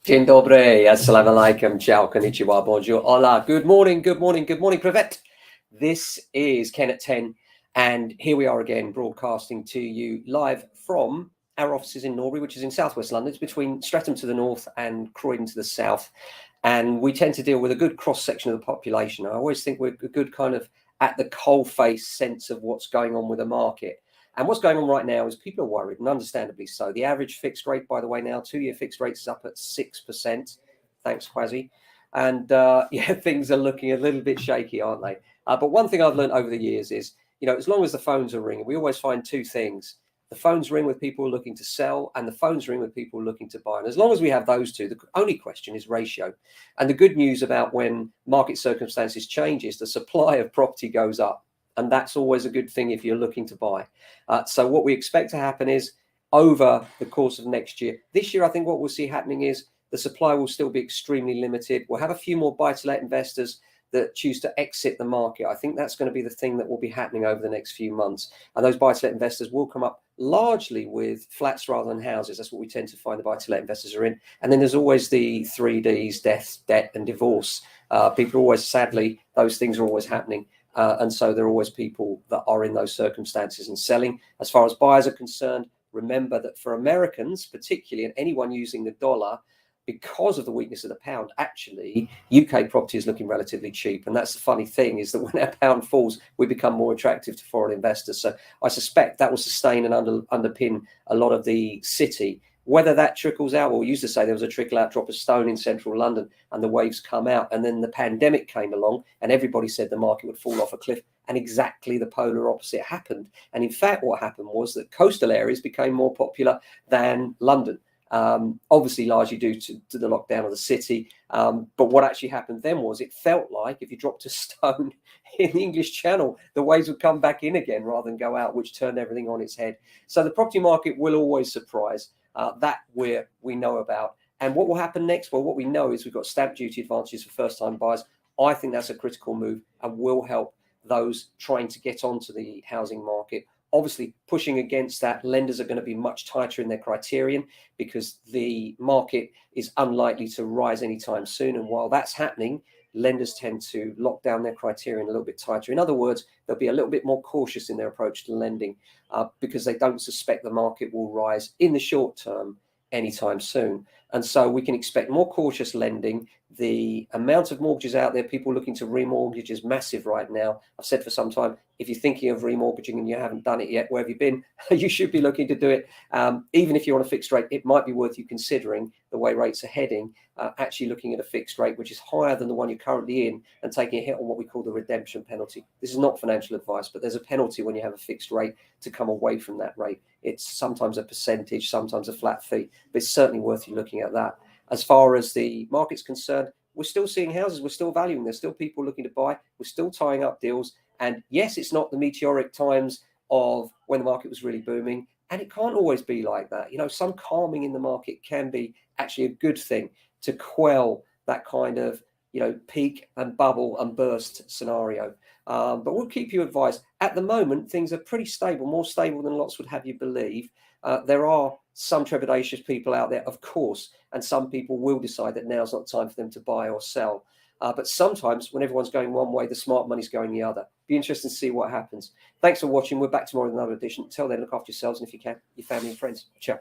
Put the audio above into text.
Dzień dobry, assalamu alaikum, ciao, konnichiwa, bonjour, hola, good morning, good morning, good morning, Privet. This is Ken at 10, and here we are again broadcasting to you live from our offices in Norbury, which is in southwest London. It's between Streatham to the north and Croydon to the south. And we tend to deal with a good cross-section of the population. I always think we're a good kind of at the coalface sense of what's going on with the market. And what's going on right now is people are worried, and understandably so. The average fixed rate, by the way, now 2-year fixed rates is up at 6%. Thanks, Wazzy. And yeah, things are looking a little bit shaky, aren't they? But one thing I've learned over the years is, as long as the phones are ringing, we always find two things. The phones ring with people looking to sell, and the phones ring with people looking to buy. And as long as we have those two, the only question is ratio. And the good news about when market circumstances changes, the supply of property goes up. And that's always a good thing if you're looking to buy. So what we expect to happen is over the course of next year, this year, I think what we'll see happening is the supply will still be extremely limited. We'll have a few more buy-to-let investors that choose to exit the market. I think that's going to be the thing that will be happening over the next few months. And those buy-to-let investors will come up largely with flats rather than houses. That's what we tend to find the buy-to-let investors are in. And then there's always the 3Ds, death, debt, and divorce. People are always, sadly, those things are always happening. And so there are always people that are in those circumstances and selling. As far as buyers are concerned, remember that for Americans, particularly, and anyone using the dollar, because of the weakness of the pound, actually, UK property is looking relatively cheap. And that's the funny thing, is that when our pound falls, we become more attractive to foreign investors. So I suspect that will sustain and underpin a lot of the city. Whether that trickles out, well, we used to say there was a trickle out, drop a stone in central London and the waves come out. And then the pandemic came along and everybody said the market would fall off a cliff. And exactly the polar opposite happened. And in fact, what happened was that coastal areas became more popular than London. Obviously largely due to the lockdown of the city. But what actually happened then was it felt like if you dropped a stone in the English Channel, the waves would come back in again rather than go out, which turned everything on its head. So the property market will always surprise. That we know about. And what will happen next? Well, what we know is we've got stamp duty advantages for first-time buyers. I think that's a critical move and will help those trying to get onto the housing market. Obviously, pushing against that, lenders are going to be much tighter in their criterion because the market is unlikely to rise anytime soon. And while that's happening, lenders tend to lock down their criterion a little bit tighter. In other words, they'll be a little bit more cautious in their approach to lending because they don't suspect the market will rise in the short term anytime soon. And so we can expect more cautious lending. The amount of mortgages out there, people looking to remortgage, is massive right now. I've said for some time, if you're thinking of remortgaging and you haven't done it yet, where have you been? You should be looking to do it. Even if you're on a fixed rate, it might be worth you considering the way rates are heading, actually looking at a fixed rate, which is higher than the one you're currently in, and taking a hit on what we call the redemption penalty. This is not financial advice, but there's a penalty when you have a fixed rate to come away from that rate. It's sometimes a percentage, sometimes a flat fee, but it's certainly worth you looking at that. As far as the market's concerned, we're still seeing houses, we're still valuing, there's still people looking to buy, we're still tying up deals. And yes, it's not the meteoric times of when the market was really booming, and it can't always be like that. Some calming in the market can be actually a good thing to quell that kind of peak and bubble and burst scenario. But we'll keep you advised. At the moment, things are pretty stable, more stable than lots would have you believe. There are some trepidatious people out there, of course, and some people will decide that now's not time for them to buy or sell. But sometimes when everyone's going one way, the smart money's going the other. Be interested to see what happens. Thanks for watching. We're back tomorrow with another edition. Till then, look after yourselves, and if you can, your family and friends. Ciao.